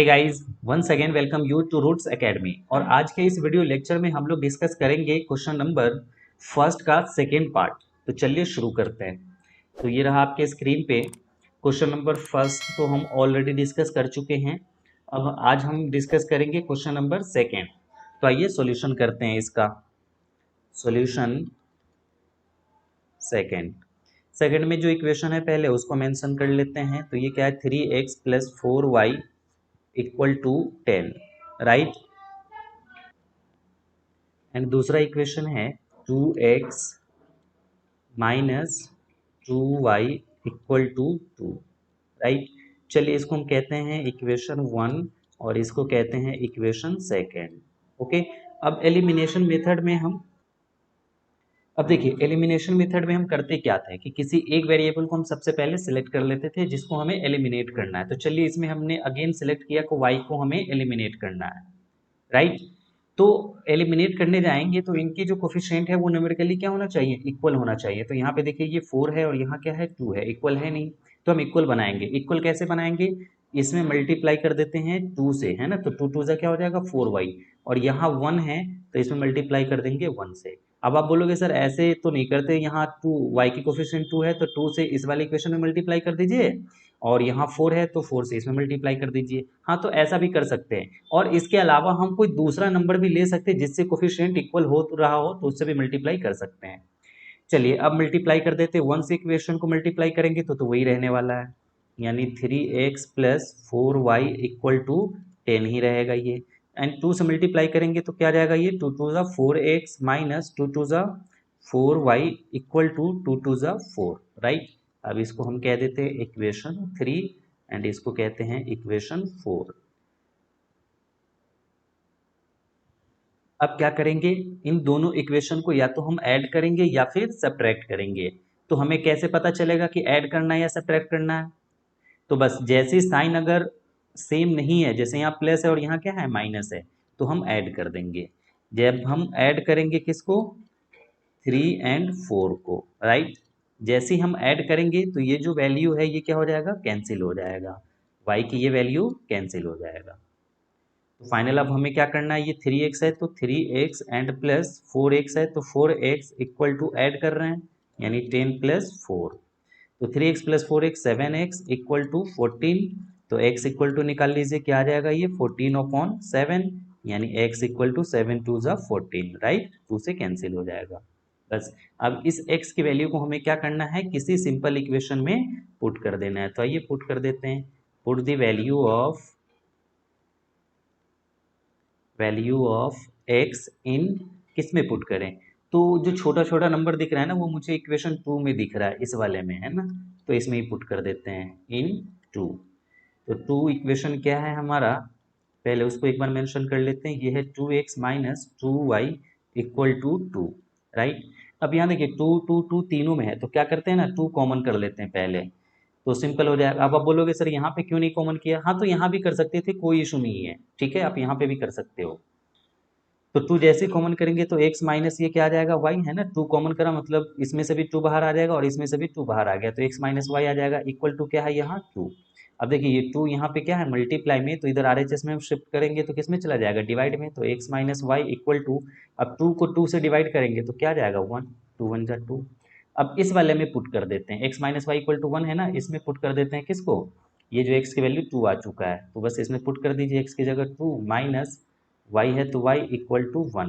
Hey guys, once again welcome you to Roots Academy. और आज के इस वीडियो लेक्चर में हम लोग डिस्कस करेंगे क्वेश्चन नंबर फर्स्ट का सेकेंड पार्ट। तो चलिए शुरू करते हैं। तो ये रहा आपके स्क्रीन पे क्वेश्चन नंबर फर्स्ट, तो हम ऑलरेडी डिस्कस कर चुके हैं। अब आज हम डिस्कस करेंगे क्वेश्चन नंबर सेकेंड। तो आइए सॉल्यूशन करते हैं इसका। Solution second. सेकेंड में जो इक्वेशन है पहले उसको मेंशन कर लेते हैं। तो ये क्या है, 3x plus 4y equal to 10, right. And दूसरा इक्वेशन है 2x minus 2y equal to 2, right. चलिए इसको हम कहते हैं इक्वेशन वन और इसको कहते हैं इक्वेशन सेकेंड। ओके। अब एलिमिनेशन मेथड में हम अब देखिए एलिमिनेशन मेथड में हम करते क्या थे कि किसी एक वेरिएबल को हम सबसे पहले सिलेक्ट कर लेते थे जिसको हमें एलिमिनेट करना है। तो चलिए इसमें हमने अगेन सिलेक्ट किया कि y को हमें एलिमिनेट करना है, राइट। तो एलिमिनेट करने जाएंगे तो इनकी जो कोफिशिएंट है वो न्यूमेरिकली क्या होना चाहिए, इक्वल होना चाहिए। तो यहाँ पे देखिए ये 4 है और यहाँ क्या है, 2 है, इक्वल है नहीं। तो हम इक्वल बनाएंगे। इक्वल कैसे बनाएंगे, इसमें मल्टीप्लाई कर देते हैं 2 से, है ना। तो 2 2 क्या हो जाएगा 4y, और यहाँ 1 है तो इसमें मल्टीप्लाई कर देंगे 1 से। अब आप बोलोगे सर ऐसे तो नहीं करते, यहाँ 2 y की कोफिशिएंट 2 है तो 2 से इस वाले इक्वेशन में मल्टीप्लाई कर दीजिए, और यहाँ 4 है तो 4 से इसमें मल्टीप्लाई कर दीजिए। हाँ, तो ऐसा भी कर सकते हैं। और इसके अलावा हम कोई दूसरा नंबर भी ले सकते हैं जिससे कोफिशिएंट इक्वल हो रहा हो तो उससे भी मल्टीप्लाई कर सकते हैं। चलिए अब मल्टीप्लाई कर देते हैं। 1 से इक्वेशन को मल्टीप्लाई करेंगे तो वही रहने वाला है, यानी 3x plus 4y equal to 10 ही रहेगा ये। एंड 2 से मल्टीप्लाई करेंगे तो क्या जाएगा, ये 2 2 4x minus 2 2 4y equal to 2 2 4, right. अब इसको हम कह देते हैं इक्वेशन 3 एंड इसको कहते हैं इक्वेशन 4। अब क्या करेंगे, इन दोनों इक्वेशन को या तो हम ऐड करेंगे या फिर सब्ट्रैक्ट करेंगे। तो हमें कैसे पता चलेगा कि ऐड करना है या सब्ट्रैक्ट करना है। तो बस जैसे साइन अगर सेम नहीं है, जैसे यहाँ प्लस है और यहाँ क्या है माइनस है, तो हम ऐड कर देंगे। जब हम ऐड करेंगे किसको, 3 एंड 4 को, राइट। जैसे ही हम ऐड करेंगे तो ये जो वैल्यू है ये क्या हो जाएगा, कैंसिल हो जाएगा। y की ये वैल्यू कैंसिल हो जाएगा। तो फाइनल अब हमें क्या करना है, ये 3x है तो 3x एंड प्लस 4x है तो 4x इक्वल टू ऐड कर रहे हैं, यानी 10 प्लस 4। तो 3x plus 4x 7x equal to 14। तो x इक्वल टू निकाल लीजिए, क्या आ जाएगा ये 14/7, यानी x इक्वल टू 7 2 14, राइट। 2 से कैंसिल हो जाएगा। बस अब इस x की वैल्यू को हमें क्या करना है, किसी सिंपल इक्वेशन में पुट कर देना है। तो आइए पुट कर देते हैं। Put the value of x इन, किस में पुट करें। तो जो छोटा छोटा नंबर दिख रहा है ना वो मुझे इक्वेशन 2 में दिख रहा है, इस वाले में है ना। तो इसमें ही पुट कर देते हैं इन 2। तो 2 इक्वेशन क्या है हमारा, पहले उसको एक बार मेंशन कर लेते हैं। ये है 2x minus 2y equal to 2, right. अब यहाँ देखिए 2 2 2 तीनों में है तो क्या करते हैं ना, 2 कॉमन कर लेते हैं पहले, तो सिंपल हो जाएगा। अब आप बोलोगे सर यहाँ पे क्यों नहीं कॉमन किया, हाँ तो यहाँ भी कर सकते थे, कोई इशू नहीं है, ठीक है, आप यहाँ पे भी कर सकते हो। तो 2 जैसे कॉमन करेंगे तो x माइनस ये क्या आ जाएगा y, है ना। 2 कॉमन करा मतलब इसमें से भी 2 बाहर आ जाएगा और इसमें से भी 2 बाहर आ गया, तो x माइनस वाई आ जाएगा इक्वल टू क्या है यहाँ 2। अब देखिए ये 2 यहाँ पे क्या है मल्टीप्लाई में, तो इधर RHS में हम शिफ्ट करेंगे तो किस में चला जाएगा, डिवाइड में। तो x minus y equal to, अब 2 को 2 से डिवाइड करेंगे तो क्या जाएगा 1, 2 1 2। अब इस वाले में पुट कर देते हैं, x minus y equal to 1 है ना, इसमें पुट कर देते हैं किसको, ये जो x की वैल्यू 2 आ चुका है तो बस इसमें पुट कर दीजिए x की जगह 2 माइनस y है तो y इक्वल टू 1।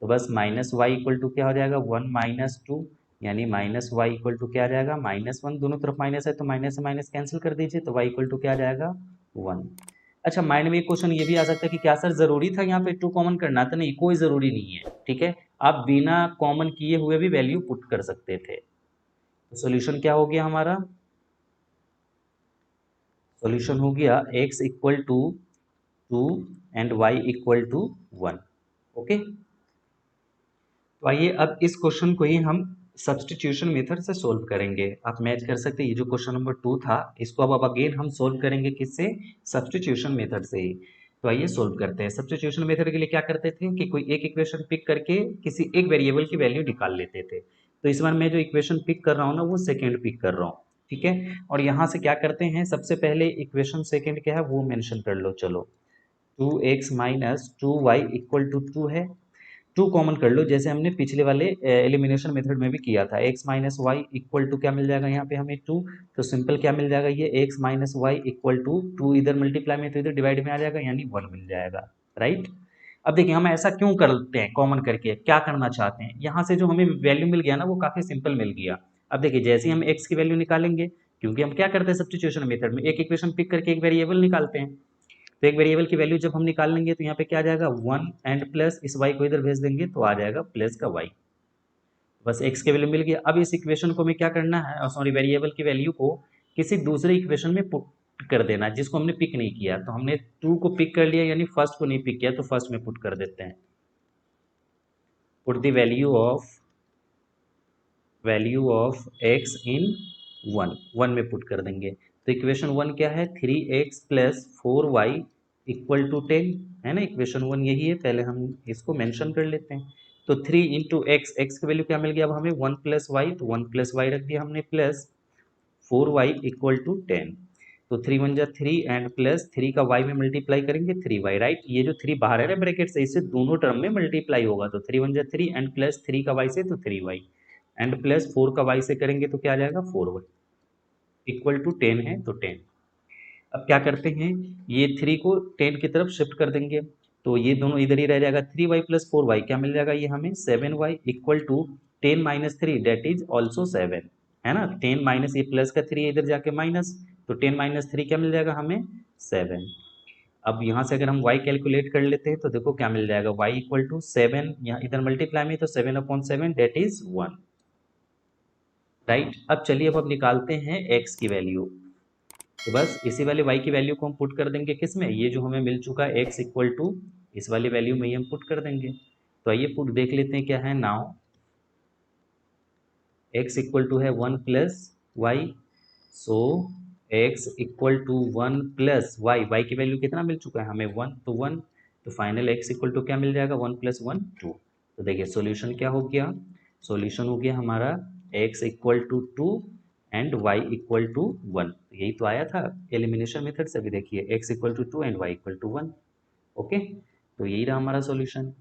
तो बस माइनस वाई इक्वल टू क्या हो जाएगा 1 माइनस 2, यानी माइनस वाई इक्वल टू क्या आ जाएगा -1। दोनों तरफ माइनस है तो माइनस से माइनस कैंसिल कर दीजिए, तो वाई इक्वल टू क्या आ जाएगा 1। अच्छा, माइंड में एक क्वेश्चन ये भी आ सकता है कि क्या सर जरूरी था यहाँ पे 2 कॉमन करना, तो नहीं, कोई जरूरी नहीं है, ठीक है। आप बिना कॉमन किए हुए भी वैल्यू पुट कर सकते थे। तो सोल्यूशन क्या हो गया हमारा, सोल्यूशन हो गया x equal to 2 and y equal to 1। Okay. तो आइए अब इस क्वेश्चन को ही हम सब्स्टिट्यूशन मेथड से सोल्व करेंगे। आप मैच कर सकते हैं, ये जो क्वेश्चन नंबर 2 था इसको अब अगेन हम सोल्व करेंगे किससे, सब्स्टिट्यूशन मेथड से ही। तो आइए सोल्व करते हैं। सब्स्टिट्यूशन मेथड के लिए क्या करते थे कि कोई एक इक्वेशन पिक करके किसी एक वेरिएबल की वैल्यू निकाल लेते थे। तो इस बार मैं जो इक्वेशन पिक कर रहा हूँ ना वो सेकेंड पिक कर रहा हूँ। ठीक है। और यहाँ से क्या करते हैं, सबसे पहले इक्वेशन सेकंड क्या है वो मेंशन कर लो। चलो 2x minus 2y equal to 2 है, 2 कॉमन कर लो जैसे हमने पिछले वाले एलिमिनेशन मेथड में भी किया था। x minus y equal to क्या मिल जाएगा यहाँ पे हमें 2, तो सिंपल क्या मिल जाएगा ये x minus y equal to 2, इधर मल्टीप्लाई में तो इधर डिवाइड में आ जाएगा यानी 1 मिल जाएगा, राइट। अब देखिए हम ऐसा क्यों करते हैं, कॉमन करके क्या करना चाहते हैं, यहाँ से जो हमें वैल्यू मिल गया ना वो काफी सिंपल मिल गया। अब देखिए जैसे ही हम x की वैल्यू निकालेंगे, क्योंकि हम क्या करते हैं सब्स्टिट्यूशन मेथड में एक इक्वेशन पिक करके एक वेरिएबल निकालते हैं, तो एक वेरिएबल की वैल्यू जब हम निकाल लेंगे तो यहाँ पे क्या आ जाएगा 1 एंड प्लस इस y को इधर भेज देंगे तो आ जाएगा प्लस का y। बस x की वैल्यू मिल गया। अब इस इक्वेशन को हमें क्या करना है, सॉरी वेरिएबल की वैल्यू को किसी दूसरे इक्वेशन में पुट कर देना जिसको हमने पिक नहीं किया। तो हमने 2 को पिक कर लिया यानी फर्स्ट को नहीं पिक किया, तो फर्स्ट में पुट कर देते हैं। Put the value of x इन 1 में पुट कर देंगे। तो इक्वेशन 1 क्या है, 3x plus 4y equal to 10 है ना। इक्वेशन 1 यही है, पहले हम इसको मेंशन कर लेते हैं। तो 3 इंटू एक्स, एक्स की वैल्यू क्या मिल गया अब हमें 1 प्लस वाई, तो 1 प्लस वाई रख दिया हमने प्लस 4y इक्वल टू 10। तो 3 1 जा 3 एंड प्लस 3 का y में मल्टीप्लाई करेंगे 3y, राइट। ये जो 3 बाहर है ना ब्रैकेट से, इससे दोनों टर्म में मल्टीप्लाई होगा, तो 3 1 जा 3 एंड प्लस 3 का y से तो 3y एंड प्लस 4 का y से करेंगे तो क्या आ जाएगा 4y इक्वल टू 10 है तो 10। अब क्या करते हैं, ये 3 को 10 की तरफ शिफ्ट कर देंगे, तो ये दोनों इधर ही रह जाएगा। 3y प्लस 4y क्या मिल जाएगा ये हमें 7y equal to 10 minus 3 that is also 7 है ना। 10 माइनस ये प्लस का 3 इधर जाके माइनस, तो 10 माइनस 3 क्या मिल जाएगा हमें 7। अब यहाँ से अगर हम y कैलकुलेट कर लेते हैं तो देखो क्या मिल जाएगा y इक्वल टू 7, यहाँ इधर मल्टीप्लाई में तो 7/7 डेट इज 1, राइट। अब चलिए अब निकालते हैं x की वैल्यू। तो बस इसी वाले y की वैल्यू को हम पुट कर देंगे किस में, ये जो हमें मिल चुका है x इक्वल टू इस वाली वैल्यू में ही हम पुट कर देंगे। तो आइए पुट देख लेते हैं क्या है। नाउ x इक्वल टू है 1 plus y, so x equal to 1 plus y, y की वैल्यू कितना मिल चुका है हमें 1, तो 1, तो फाइनल x इक्वल टू क्या मिल जाएगा 1 प्लस 1 2। तो देखिए सॉल्यूशन क्या हो गया, सॉल्यूशन हो गया हमारा x equal to 2 and y equal to 1। यही तो आया था एलिमिनेशन मेथड से भी, देखिए x equal to 2 and y equal to 1। Okay, तो यही रहा हमारा सॉल्यूशन।